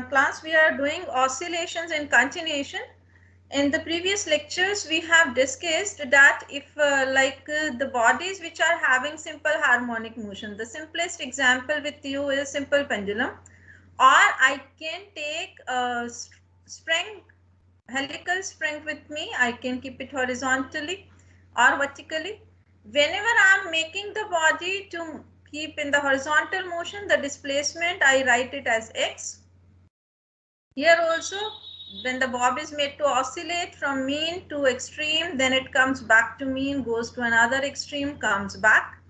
class we are doing oscillations and continuation. In the previous lectures, we have discussed that if the bodies which are having simple harmonic motion, the simplest example with you is simple pendulum, or I can take a spring, helical spring with me. I can keep it horizontally or vertically. Whenever I am making the body to keep in the horizontal motion, the displacement I write it as x. Here also, when the bob is made to oscillate from mean to extreme, then it comes back to mean, goes to another extreme, comes back.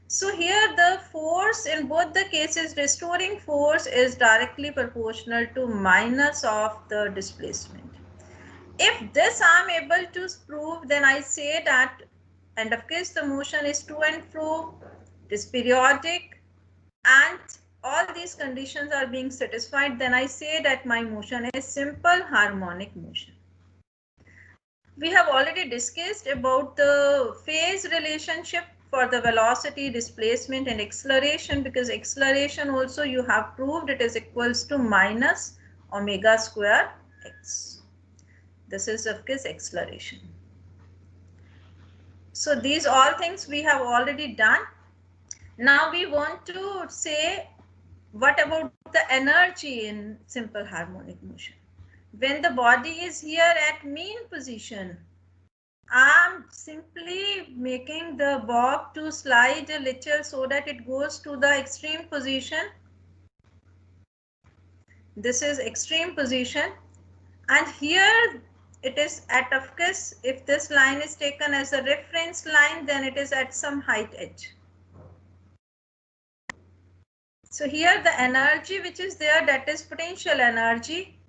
So here the force in both the cases, restoring force is directly proportional to minus of the displacement. If this I am able to prove, then I say that, and of course the motion is to and fro, it is periodic, and all these conditions are being satisfied, then I say that my motion is simple harmonic motion. We have already discussed about the phase relationship for the velocity, displacement and acceleration, because acceleration also you have proved it is equals to minus omega square x. This is of course acceleration. So these all things we have already done. Now we want to say, what about the energy in simple harmonic motion? When the body is here at mean position, I am simply making the bob to slide a little so that it goes to the extreme position. This is extreme position, and here it is at, of course, if this line is taken as a reference line, then it is at some height h. So here the energy which is there, that is potential energy,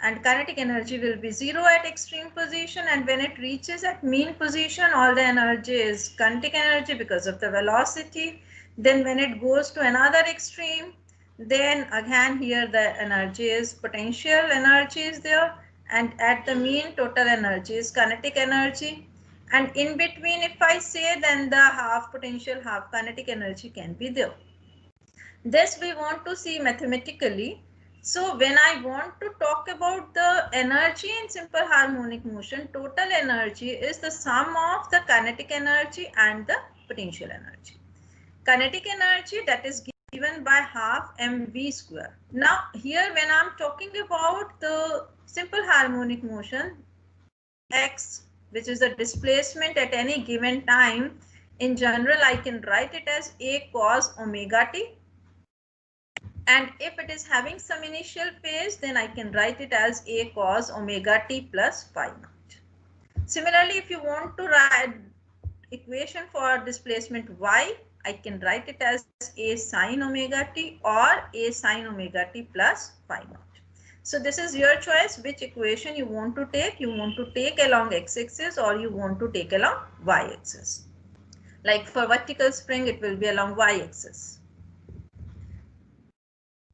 and kinetic energy will be 0 at extreme position, and when it reaches at mean position, all the energy is kinetic energy because of the velocity. Then when it goes to another extreme, then again here the energy is potential energy is there, and at the mean total energy is kinetic energy, and in between if I say, then the half potential half kinetic energy can be there. This we want to see mathematically. So when I want to talk about the energy in simple harmonic motion, total energy is the sum of the kinetic energy and the potential energy. Kinetic energy, that is given by half mv square. Now here when I am talking about the simple harmonic motion, x, which is the displacement at any given time, in general I can write it as a cos omega t. And if it is having some initial phase, then I can write it as a cos omega t plus phi naught. Similarly, if you want to write equation for displacement y, I can write it as a sin omega t or a sin omega t plus phi naught. So this is your choice, which equation you want to take. You want to take along x-axis or you want to take along y-axis. Like for vertical spring, it will be along y-axis.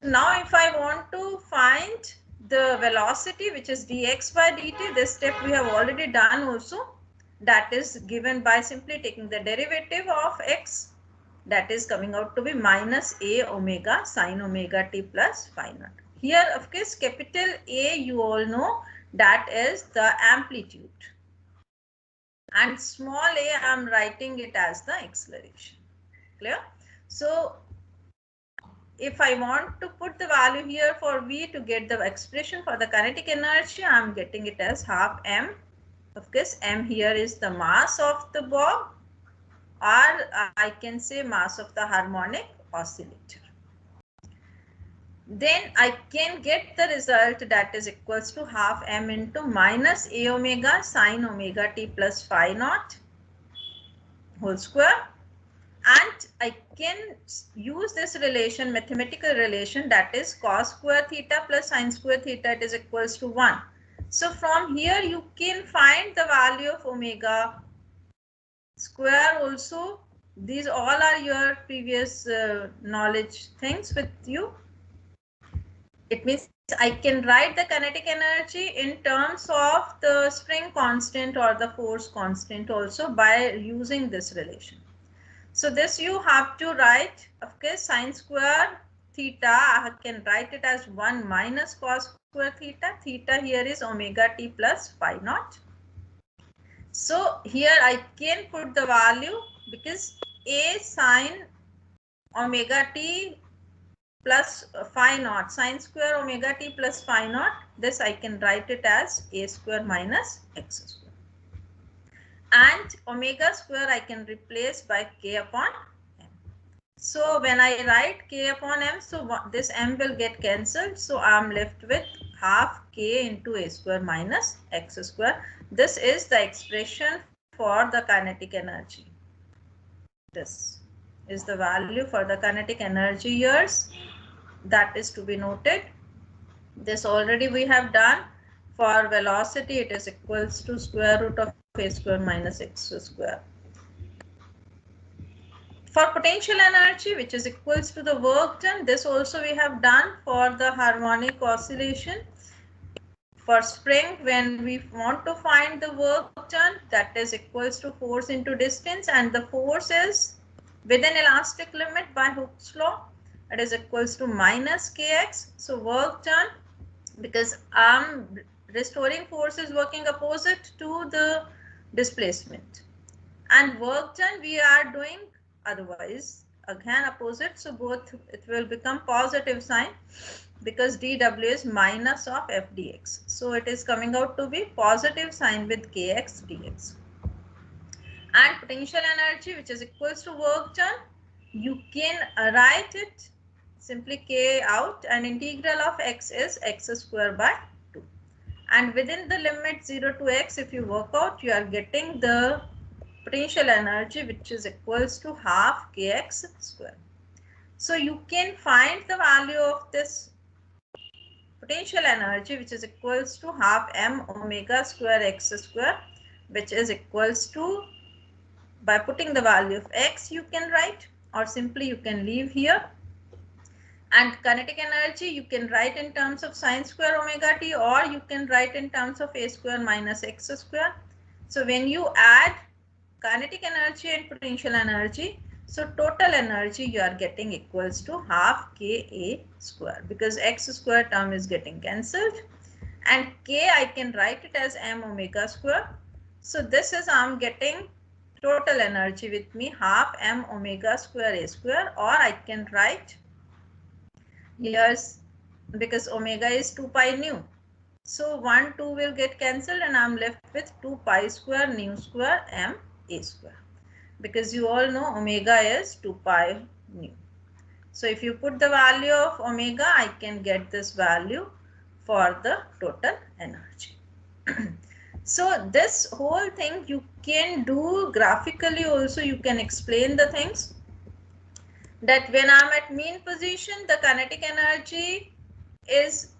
Now if I want to find the velocity, which is dx by dt, this step we have already done also. That is given by simply taking the derivative of x, that is coming out to be minus a omega sin omega t plus phi naught. Here of course capital A, you all know, that is the amplitude, and small a I am writing it as the acceleration. Clear? So if I want to put the value here for V to get the expression for the kinetic energy, I am getting it as half m. Of course, m here is the mass of the bob, or I can say mass of the harmonic oscillator. Then I can get the result, that is equals to half m into minus a omega sin omega t plus phi naught whole square. And I can use this relation, mathematical relation, that is cos square theta plus sin square theta, it is equals to 1. So from here you can find the value of omega square also. These all are your previous knowledge things with you. It means I can write the kinetic energy in terms of the spring constant or the force constant also by using this relation. So this you have to write, of course, sin square theta, I can write it as 1 minus cos square theta. Theta here is omega t plus phi naught. So here I can put the value because a sine omega t plus phi naught, sine square omega t plus phi naught, this I can write it as a square minus x square. And omega square I can replace by k upon m. So when I write k upon m, so this m will get cancelled. So I am left with half k into a square minus x square. This is the expression for the kinetic energy. This is the value for the kinetic energy years. That is to be noted. This already we have done. For velocity, it is equals to square root of a square minus x square. For potential energy, which is equals to the work done, this also we have done for the harmonic oscillation. For spring, when we want to find the work done, that is equals to force into distance, and the force is within elastic limit by Hooke's law. It is equals to minus kx. So work done, because restoring force is working opposite to the displacement, and work done we are doing otherwise again opposite. So both it will become positive sign because dw is minus of f dx. So it is coming out to be positive sign with kx dx. And potential energy, which is equals to work done, you can write it simply k out, and integral of x is x square by 2. And within the limit 0 to x, if you work out, you are getting the potential energy, which is equals to half kx square. So you can find the value of this potential energy, which is equals to half m omega square x square, which is equals to, by putting the value of x you can write, or simply you can leave here. And kinetic energy you can write in terms of sine square omega t, or you can write in terms of a square minus x square. So when you add kinetic energy and potential energy, so total energy you are getting equals to half ka square, because x square term is getting cancelled, and k I can write it as m omega square. So this is I am getting total energy with me half m omega square a square, or I can write yes, because omega is 2 pi nu. So 1 2 will get cancelled, and I am left with 2 pi square nu square m a square, because you all know omega is 2 pi nu. So if you put the value of omega, I can get this value for the total energy. So this whole thing you can do graphically also. You can explain the things that when I'm at mean position, the kinetic energy is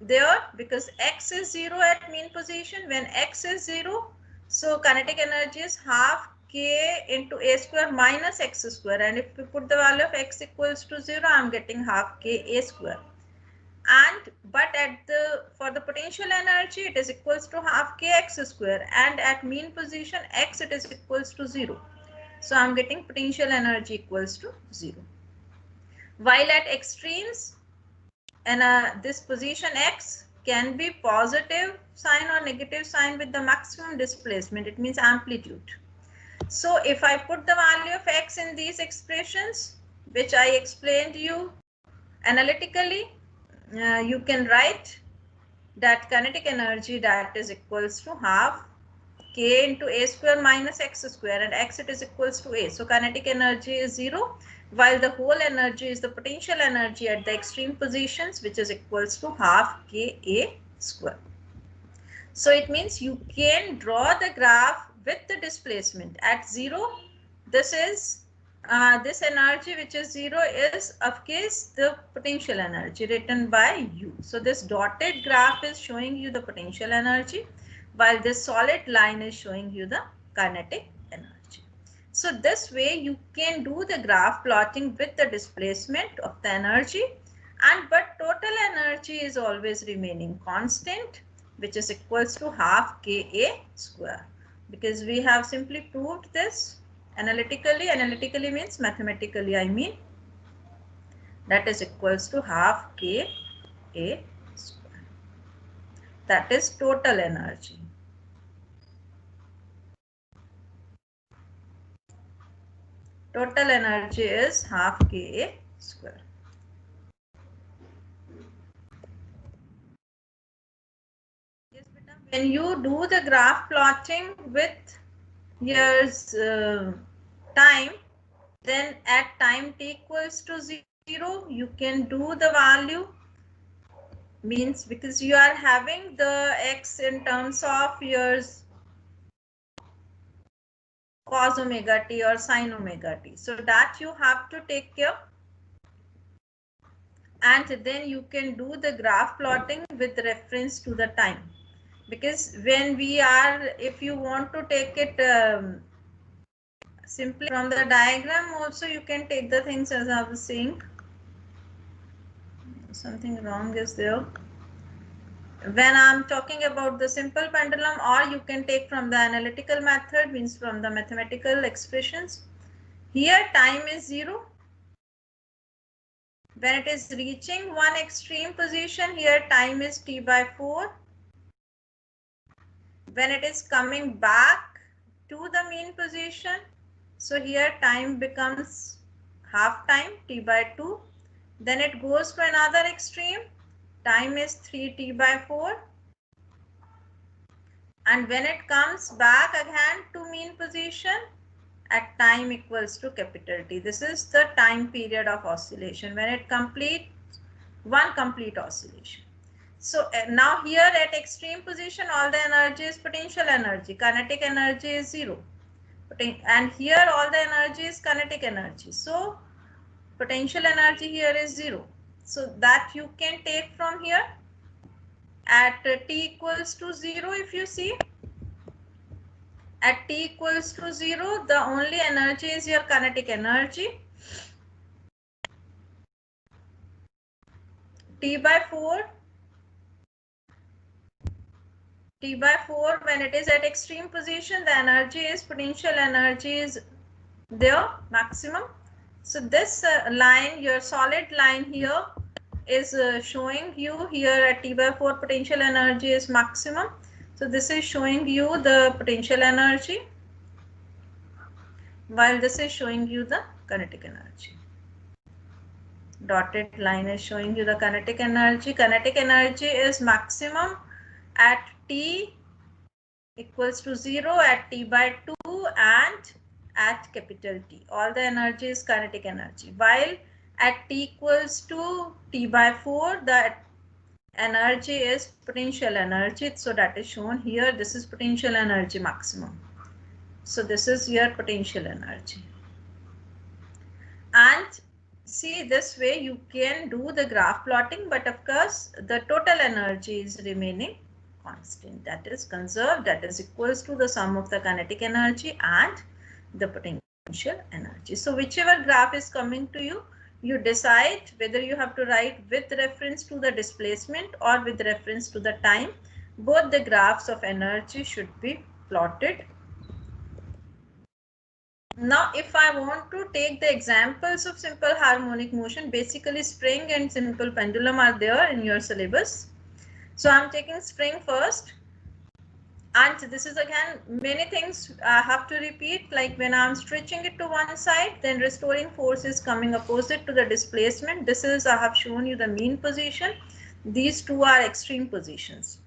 there because x is 0 at mean position. When x is 0, so kinetic energy is half k into a square minus x square, and if we put the value of x equals to 0, I'm getting half k a square. And but at the for the potential energy, it is equals to half kx square, and at mean position x, it is equals to 0. So I'm getting potential energy equals to 0. While at extremes, and this position x can be positive sign or negative sign with the maximum displacement. It means amplitude. So if I put the value of x in these expressions, which I explained you analytically, you can write that kinetic energy that is equals to half k into a square minus x square, and x it is equals to a. So kinetic energy is 0, while the whole energy is the potential energy at the extreme positions, which is equals to half k a square. So it means you can draw the graph with the displacement at 0. This is this energy which is 0 is of course the potential energy written by u. So this dotted graph is showing you the potential energy, while this solid line is showing you the kinetic energy. So this way you can do the graph plotting with the displacement of the energy, and but total energy is always remaining constant, which is equals to half ka square, because we have simply proved this analytically. Analytically means mathematically, I mean. that is equals to half Ka square. That is total energy. Total energy is half Ka square. Yes, beta. When you do the graph plotting with your time, then at time t equals to 0, you can do the value, means because you are having the x in terms of your cos omega t or sin omega t. So that you have to take care. And then you can do the graph plotting with reference to the time. Because when we are, if you want to take it simply from the diagram also, you can take the things as I was saying. Something wrong is there. When I'm talking about the simple pendulum, or you can take from the analytical method, means from the mathematical expressions. Here time is 0. When it is reaching one extreme position, here time is t by 4. When it is coming back to the mean position, so here time becomes half time, t by 2. Then it goes to another extreme, time is 3t by 4. And when it comes back again to mean position, at time equals to capital T. This is the time period of oscillation when it completes one complete oscillation. So now here at extreme position, all the energy is potential energy, kinetic energy is 0. And here all the energy is kinetic energy. So potential energy here is 0. So that you can take from here at t equals to 0. If you see, at t equals to 0, the only energy is your kinetic energy. T by 4, when it is at extreme position, the energy is potential energy is there maximum. So this line, your solid line here is showing you here at t by 4 potential energy is maximum. So this is showing you the potential energy, while this is showing you the kinetic energy. Dotted line is showing you the kinetic energy. Kinetic energy is maximum at t equals to 0, at t by 2, and at capital T. All the energy is kinetic energy. While at t equals to t by 4, the energy is potential energy. So that is shown here. This is potential energy maximum. So this is your potential energy. And see, this way you can do the graph plotting, but of course the total energy is remaining constant, that is conserved, that is equals to the sum of the kinetic energy and the potential energy. So whichever graph is coming to you, you decide whether you have to write with reference to the displacement or with reference to the time. Both the graphs of energy should be plotted. Now, if I want to take the examples of simple harmonic motion, basically spring and simple pendulum are there in your syllabus. So I'm taking spring first. And this is again, many things I have to repeat, like when I'm stretching it to one side, then restoring force is coming opposite to the displacement. This is, I have shown you the mean position. These two are extreme positions.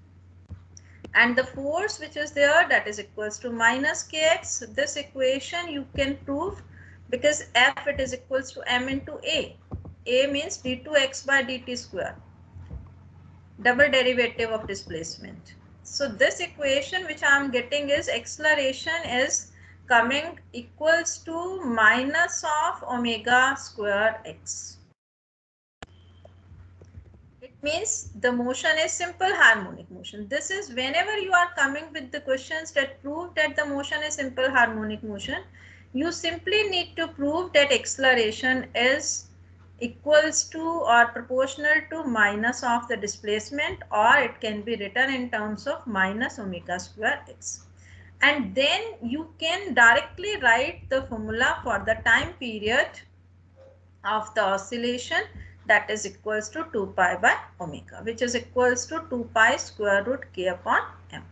And the force which is there, that is equals to minus kx. This equation you can prove because F, it is equals to m into a. A means d2x by dt square, double derivative of displacement. So this equation which I am getting is acceleration is coming equals to minus of omega square x. It means the motion is simple harmonic motion. This is whenever you are coming with the questions that prove that the motion is simple harmonic motion, you simply need to prove that acceleration is equals to or proportional to minus of the displacement, or it can be written in terms of minus omega square x. And then you can directly write the formula for the time period of the oscillation. that is equals to 2 pi by omega, which is equals to 2 pi square root k upon m.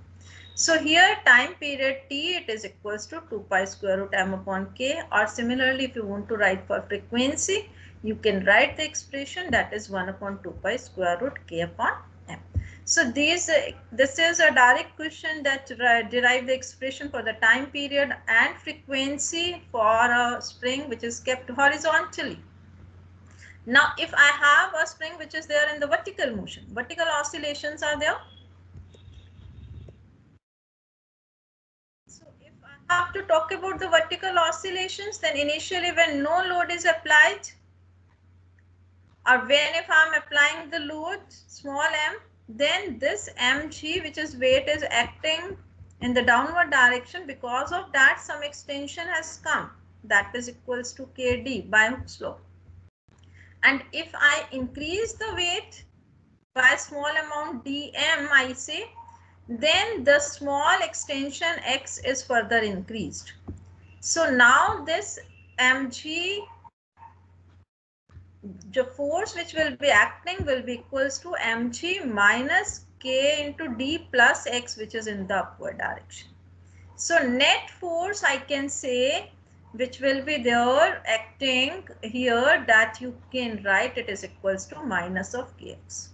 So here time period t, it is equals to 2 pi square root m upon k, or similarly if you want to write for frequency, you can write the expression that is 1 upon 2 pi square root k upon m. So this is a direct question that derive the expression for the time period and frequency for a spring which is kept horizontally. Now if I have a spring which is there in the vertical motion, vertical oscillations are there. So if I have to talk about the vertical oscillations, then initially when no load is applied, or when if I am applying the load small m, then this mg, which is weight, is acting in the downward direction. Because of that, some extension has come, that is equals to kd by Hooke's law. And if I increase the weight by small amount dm, I say, then the small extension x is further increased. So now this mg, the force which will be acting will be equals to mg minus k into d plus x, which is in the upward direction. So net force I can say which will be there acting here, that you can write it is equals to minus of kx.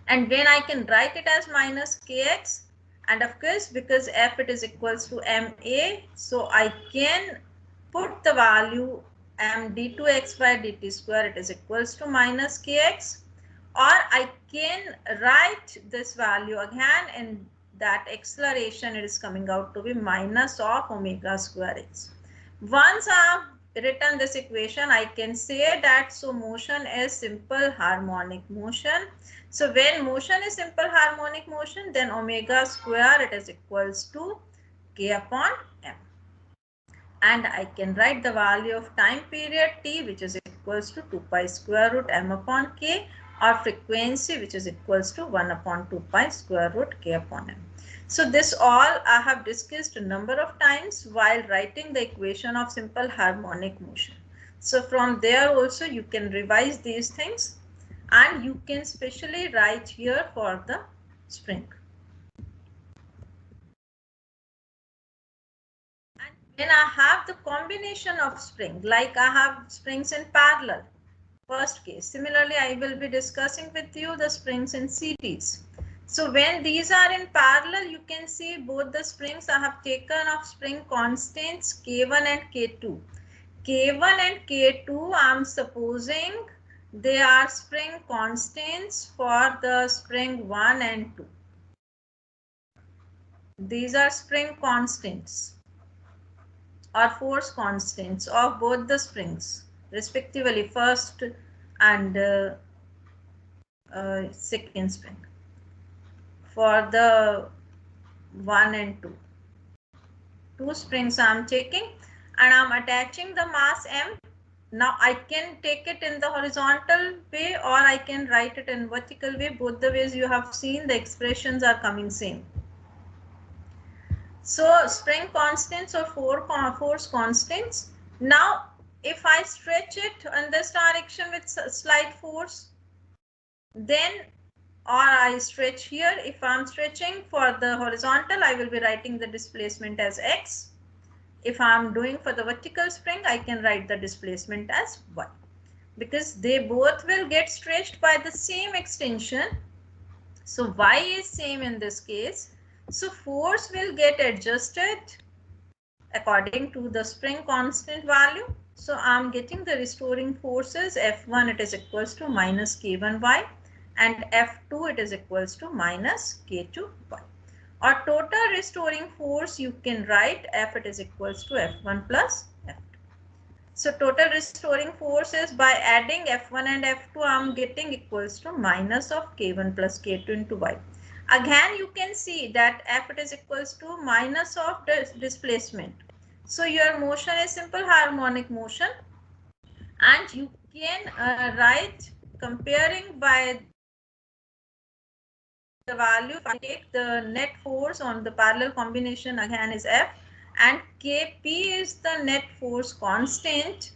And when I can write it as minus kx, and of course because f it is equals to ma, so I can put the value m d2x by dt square, it is equals to minus kx, or I can write this value again, and that acceleration it is coming out to be minus of omega square x. Once I have written this equation, I can say that so motion is simple harmonic motion. So when motion is simple harmonic motion, then omega square it is equals to k upon m. And I can write the value of time period t, which is equals to 2 pi square root m upon k, or frequency which is equals to 1 upon 2 pi square root k upon m. So this all I have discussed a number of times while writing the equation of simple harmonic motion. So from there also you can revise these things, and you can specially write here for the spring. And when I have the combination of spring, like I have springs in parallel, first case. Similarly, I will be discussing with you the springs in series. So when these are in parallel, you can see both the springs I have taken of spring constants K1 and K2. K1 and K2, I am supposing they are spring constants for the spring 1 and 2. These are spring constants or force constants of both the springs, respectively first and second spring for the 1 and 2. Two springs I am taking, and I am attaching the mass m. Now I can take it in the horizontal way, or I can write it in vertical way. Both the ways you have seen, the expressions are coming same. So spring constants or force constants. Now if I stretch it in this direction with slight force, then, or I stretch here, if I am stretching for the horizontal, I will be writing the displacement as x. If I am doing for the vertical spring, I can write the displacement as y, because they both will get stretched by the same extension. So y is same in this case. So force will get adjusted according to the spring constant value. So I am getting the restoring forces F1 it is equals to minus K1y, and F2 it is equals to minus K2y. Or total restoring force you can write F it is equals to F1 plus F2. So total restoring force is, by adding F1 and F2 I am getting equals to minus of K1 plus K2 into y. Again you can see that F it is equals to minus of the displacement. So your motion is simple harmonic motion, and you can write comparing by the value. If I take the net force on the parallel combination again is F, and Kp is the net force constant,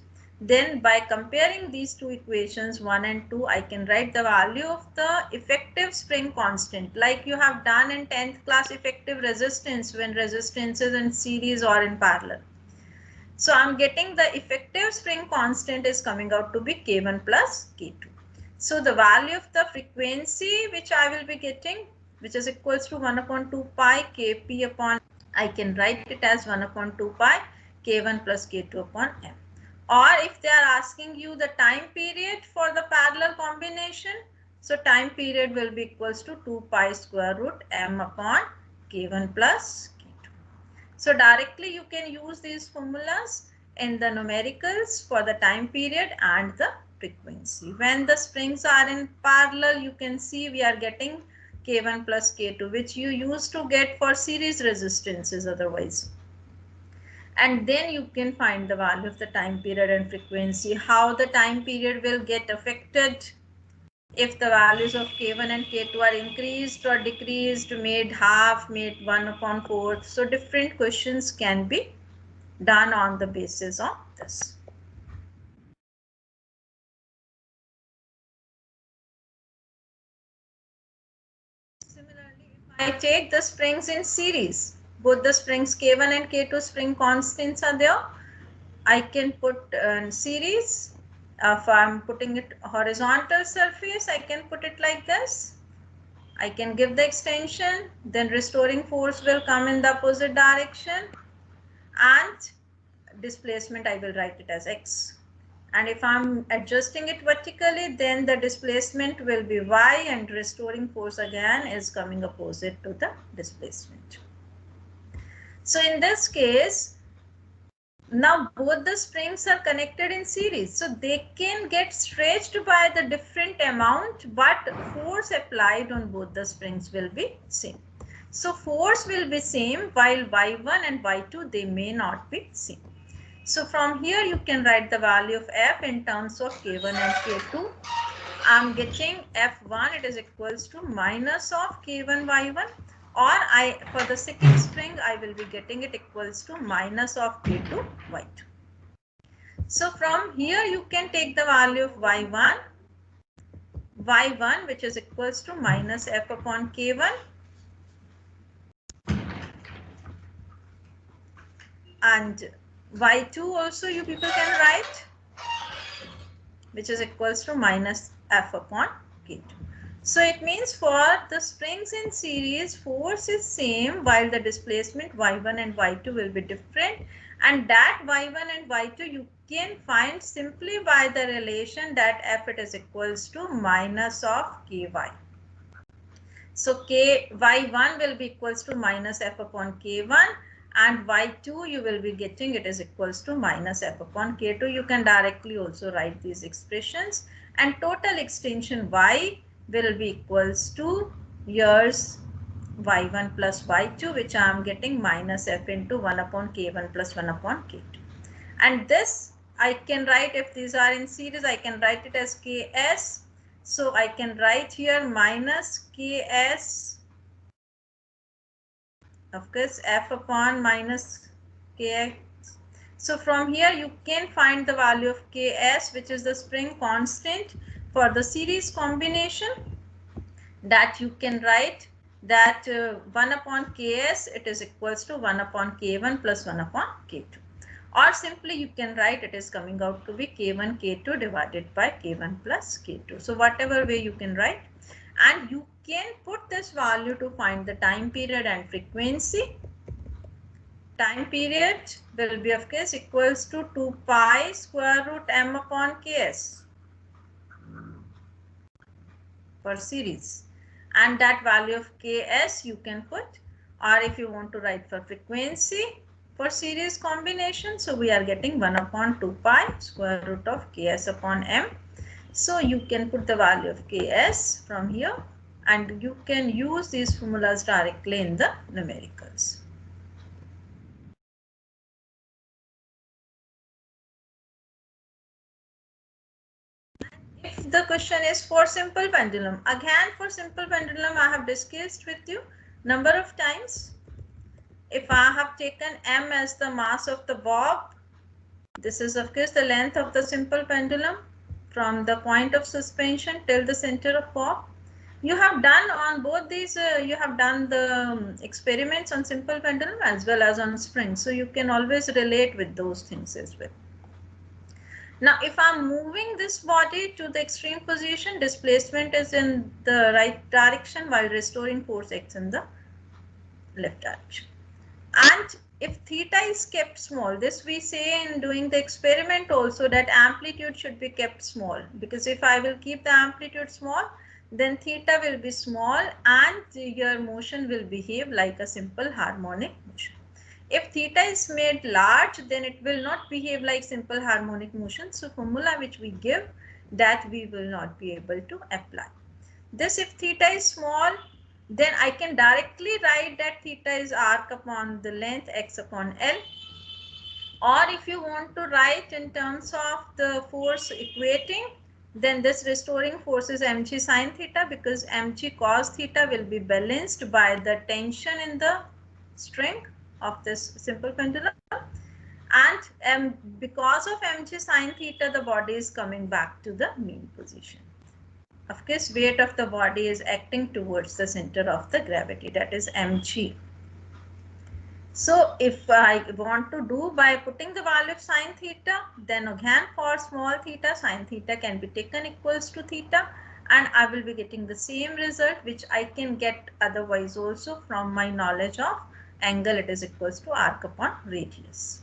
Then by comparing these two equations 1 and 2, I can write the value of the effective spring constant like you have done in 10th class effective resistance when resistance is in series or in parallel. So I'm getting the effective spring constant is coming out to be K1 plus K2. So the value of the frequency which I will be getting, which is equals to 1 upon 2 pi Kp upon, I can write it as 1 upon 2 pi K1 plus K2 upon M. Or if they are asking you the time period for the parallel combination, so time period will be equals to 2 pi square root M upon K1 plus K2. So directly you can use these formulas in the numericals for the time period and the frequency. When the springs are in parallel, you can see we are getting K1 plus K2, which you used to get for series resistances otherwise. And then you can find the value of the time period and frequency, how the time period will get affected if the values of K1 and K2 are increased or decreased, made half, made 1 upon 4. So different questions can be done on the basis of this. Similarly, if I take the springs in series, both the springs K1 and K2 spring constants are there, I can put series. If I'm putting it horizontal surface, I can put it like this. I can give the extension, then restoring force will come in the opposite direction, and displacement I will write it as x. And if I'm adjusting it vertically, then the displacement will be y, and restoring force again is coming opposite to the displacement. So in this case, now both the springs are connected in series, so they can get stretched by the different amount, but force applied on both the springs will be same. So force will be same, while y1 and y2 they may not be same. So from here you can write the value of f in terms of k1 and k2. I'm getting f1, it is equals to minus of k1 y1, or for the second string I will be getting it equals to minus of k2 y2. So from here you can take the value of y1 which is equals to minus f upon k1, and y2 also you people can write, which is equals to minus f upon k2. So it means for the springs in series, force is same while the displacement y1 and y2 will be different, and that y1 and y2 you can find simply by the relation that f it is equals to minus of ky. So y1 will be equals to minus f upon k1, and y2 you will be getting it is equals to minus f upon k2. You can directly also write these expressions, and total extension y will be equals to yours y1 plus y2, which I am getting minus f into 1 upon k1 plus 1 upon k2. And this I can write, if these are in series, I can write it as ks. So I can write here minus ks, of course, f upon minus kx. So from here you can find the value of ks, which is the spring constant for the series combination, that you can write that 1 upon ks it is equals to 1 upon k1 plus 1 upon k2. Or simply you can write it is coming out to be k1 k2 divided by k1 plus k2. So whatever way you can write, and you can put this value to find the time period and frequency. Time period will be of course equals to 2 pi square root m upon ks for series, and that value of ks you can put. Or if you want to write for frequency for series combination, so we are getting 1 upon 2 pi square root of ks upon m. So you can put the value of ks from here, and you can use these formulas directly in the numericals. If the question is for simple pendulum, again for simple pendulum I have discussed with you number of times. If I have taken m as the mass of the bob, This is of course the length of the simple pendulum from the point of suspension till the center of pop. You have done on both these, you have done the experiments on simple pendulum as well as on spring. So you can always relate with those things as well. Now, if I'm moving this body to the extreme position, displacement is in the right direction while restoring force acts in the left direction. And if theta is kept small, this we say in doing the experiment also, that amplitude should be kept small, because if I will keep the amplitude small, then theta will be small and your motion will behave like a simple harmonic motion. If theta is made large, then it will not behave like simple harmonic motion. So formula which we give, that we will not be able to apply. This, if theta is small, then I can directly write that theta is arc upon the length x upon L. Or if you want to write in terms of the force equating, then this restoring force is mg sine theta, because mg cos theta will be balanced by the tension in the string of this simple pendulum. And because of mg sine theta, the body is coming back to the mean position. Of course, weight of the body is acting towards the center of the gravity, that is mg. So if I want to do by putting the value of sine theta, then again for small theta, sine theta can be taken equals to theta, and I will be getting the same result which I can get otherwise also from my knowledge of angle. It is equals to arc upon radius.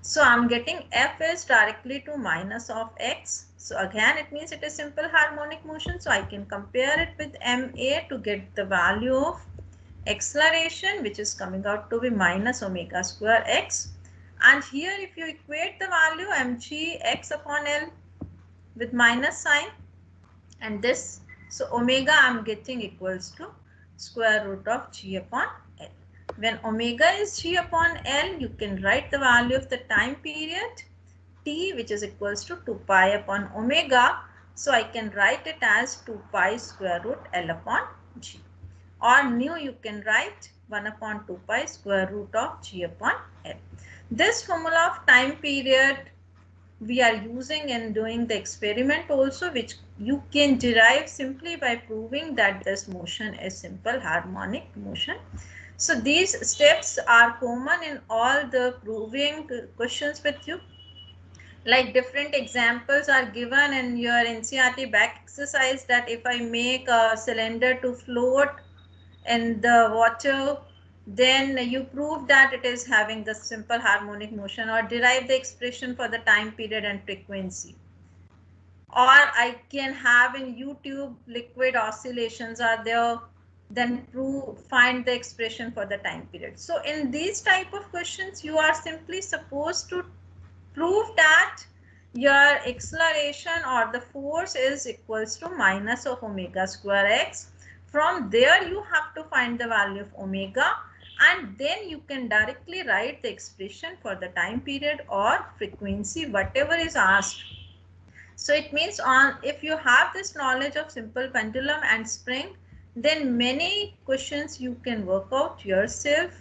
So I'm getting F is directly to minus of x. So again it means it is simple harmonic motion. So I can compare it with MA to get the value of acceleration, which is coming out to be minus omega square x. And here if you equate the value mg x upon L with minus sign and this, so omega I'm getting equals to square root of g upon L. When omega is g upon L, you can write the value of the time period t, which is equals to 2 pi upon omega. So I can write it as 2 pi square root L upon g. Or nu you can write 1 upon 2 pi square root of g upon L. This formula of time period we are using in doing the experiment also, which you can derive simply by proving that this motion is simple harmonic motion. So these steps are common in all the proving questions with you. Like different examples are given in your NCERT back exercise, that if I make a cylinder to float in the water, then you prove that it is having the simple harmonic motion, or derive the expression for the time period and frequency. Or I can have in YouTube liquid oscillations are there, then find the expression for the time period. So in these type of questions, you are simply supposed to prove that your acceleration or the force is equals to minus of omega square x. From there you have to find the value of omega, and then you can directly write the expression for the time period or frequency, whatever is asked. So it means if you have this knowledge of simple pendulum and spring, then many questions you can work out yourself.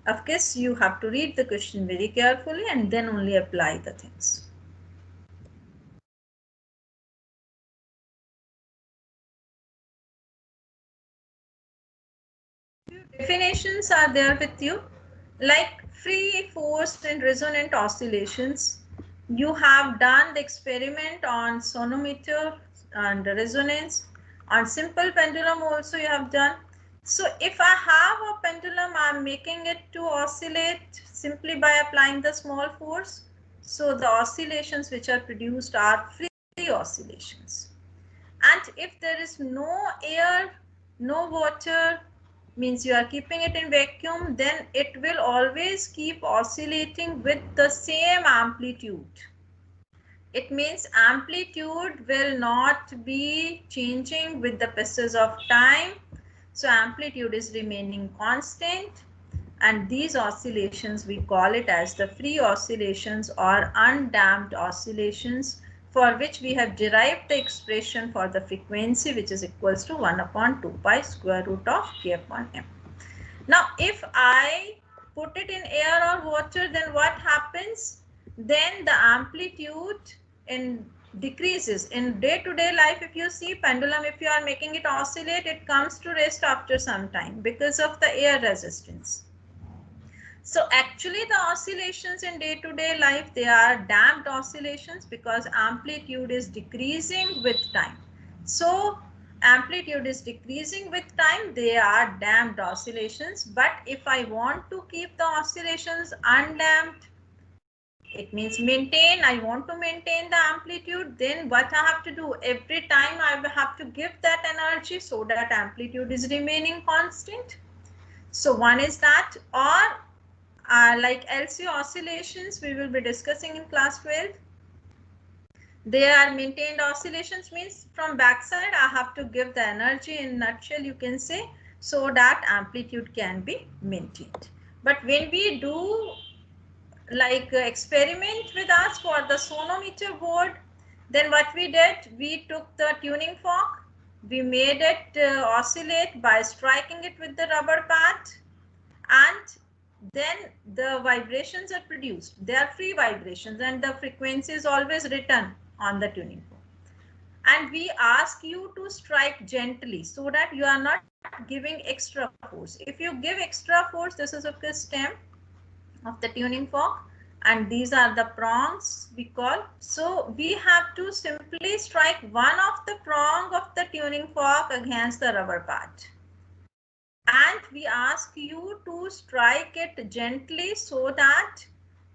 Of course, you have to read the question very carefully and then only apply the things. Definitions are there with you, like free, forced and resonant oscillations. You have done the experiment on sonometer and resonance. On simple pendulum also you have done. So if I have a pendulum, I am making it to oscillate simply by applying the small force. So the oscillations which are produced are free oscillations. And if there is no air, no water, means you are keeping it in vacuum, then it will always keep oscillating with the same amplitude. It means amplitude will not be changing with the passage of time. So amplitude is remaining constant, and these oscillations we call it as the free oscillations or undamped oscillations, for which we have derived the expression for the frequency, which is equals to 1 upon 2 pi square root of k upon m. Now if I put it in air or water, then what happens? then the amplitude in decreases. In day-to-day life, if you see pendulum, if you are making it oscillate, it comes to rest after some time because of the air resistance. So actually the oscillations in day-to-day life, they are damped oscillations because amplitude is decreasing with time. So amplitude is decreasing with time, they are damped oscillations. But if I want to keep the oscillations undamped, it means maintain, I want to maintain the amplitude, then what I have to do? Every time I will have to give that energy so that amplitude is remaining constant. So one is that, or like LC oscillations we will be discussing in class 12. They are maintained oscillations, means from backside I have to give the energy, in nutshell you can say, so that amplitude can be maintained. But when we do like experiment with us for the sonometer board, then what we did, we took the tuning fork, we made it oscillate by striking it with the rubber pad, and then the vibrations are produced. They are free vibrations and the frequency is always written on the tuning fork. And we ask you to strike gently so that you are not giving extra force. If you give extra force, this is of the stem of the tuning fork and these are the prongs we call. So we have to simply strike one of the prong of the tuning fork against the rubber pad. And we ask you to strike it gently so that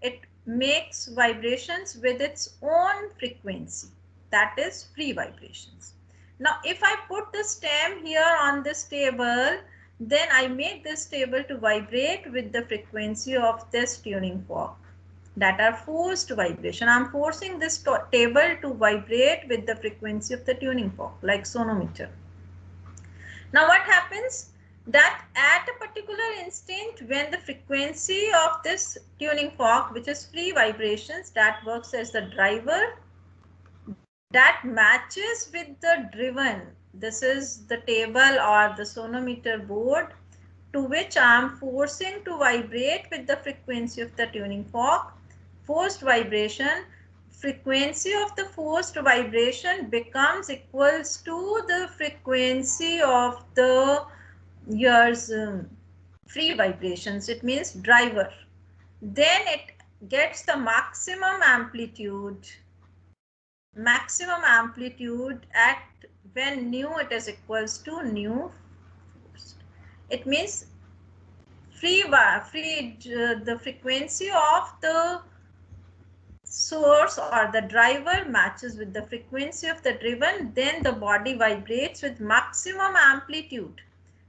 it makes vibrations with its own frequency, that is free vibrations. Now if I put the stem here on this table, then I make this table to vibrate with the frequency of this tuning fork, that are forced vibration. I am forcing this table to vibrate with the frequency of the tuning fork, like sonometer. Now what happens? That at a particular instant when the frequency of this tuning fork, which is free vibrations, that works as the driver, that matches with the driven. This is the table or the sonometer board to which I am forcing to vibrate with the frequency of the tuning fork. Forced vibration, frequency of the forced vibration becomes equals to the frequency of the yours free vibrations, it means driver. Then it gets the maximum amplitude at when nu it is equals to nu forced. It means the frequency of the source or the driver matches with the frequency of the driven, then the body vibrates with maximum amplitude,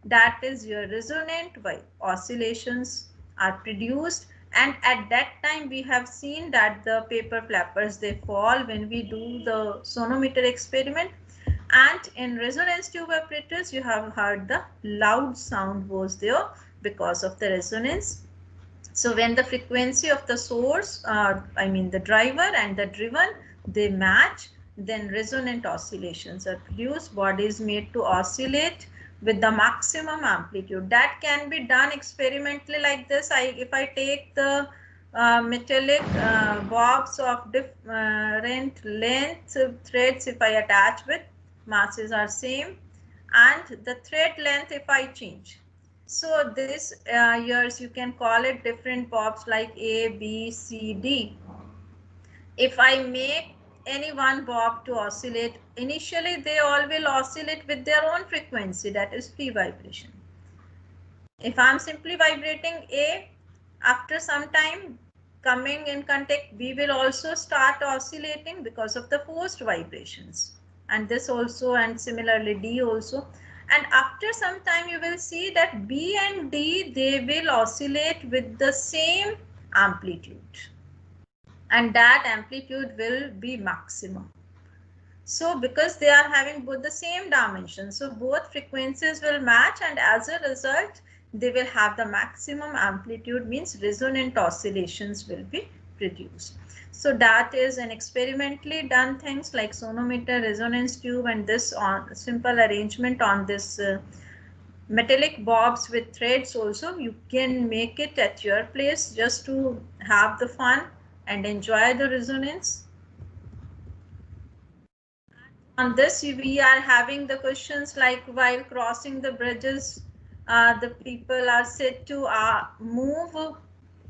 that is your resonant oscillations are produced. And at that time we have seen that the paper flappers, they fall when we do the sonometer experiment. And in resonance tube apparatus you have heard the loud sound was there because of the resonance. So when the frequency of the source, I mean the driver and the driven, they match, then resonant oscillations are produced. Body is made to oscillate with the maximum amplitude. That can be done experimentally like this. If I take the metallic bobs of different length threads, if I attach with, masses are same, and the thread length if I change. So this yours, you can call it different bobs like A, B, C, D. If I make any one bob to oscillate, initially they all will oscillate with their own frequency, that is free vibration. If I am simply vibrating A, after some time coming in contact, B will also start oscillating because of the forced vibrations. And this also, and similarly D also. And after some time you will see that B and D, they will oscillate with the same amplitude. And that amplitude will be maximum. So because they are having both the same dimensions, so both frequencies will match, and as a result they will have the maximum amplitude, means resonant oscillations will be produced. So that is an experimentally done things like sonometer, resonance tube, and this on simple arrangement on this metallic bobs with threads also. You can make it at your place just to have the fun and enjoy the resonance. On this, we are having the questions like while crossing the bridges, the people are said to move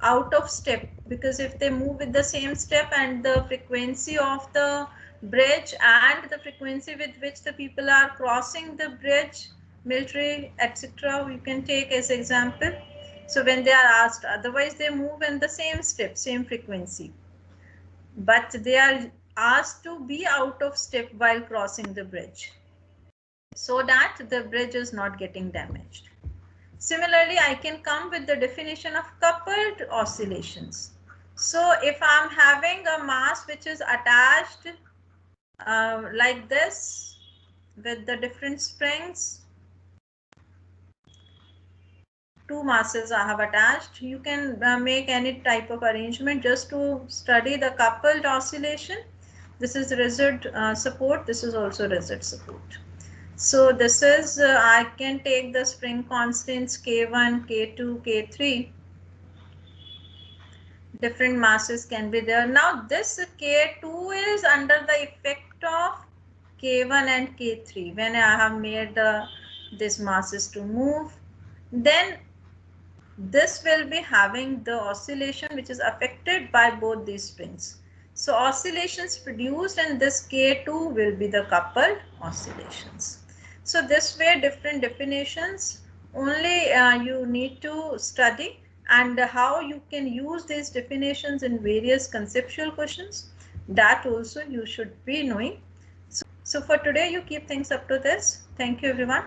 out of step, because if they move with the same step and the frequency of the bridge and the frequency with which the people are crossing the bridge, military, etc., you can take as example. So when they are asked, otherwise they move in the same step, same frequency, but they are asked to be out of step while crossing the bridge so that the bridge is not getting damaged. Similarly, I can come with the definition of coupled oscillations. So if I'm having a mass which is attached like this with the different springs, two masses I have attached, you can make any type of arrangement just to study the coupled oscillation. This is rigid support, this is also rigid support. So this is, I can take the spring constants K1, K2, K3. Different masses can be there. Now this K2 is under the effect of K1 and K3. When I have made these masses to move, then this will be having the oscillation which is affected by both these springs. So oscillations produced in this K2 will be the coupled oscillations. So this way different definitions only you need to study, and how you can use these definitions in various conceptual questions, that also you should be knowing. So for today you keep things up to this. Thank you everyone.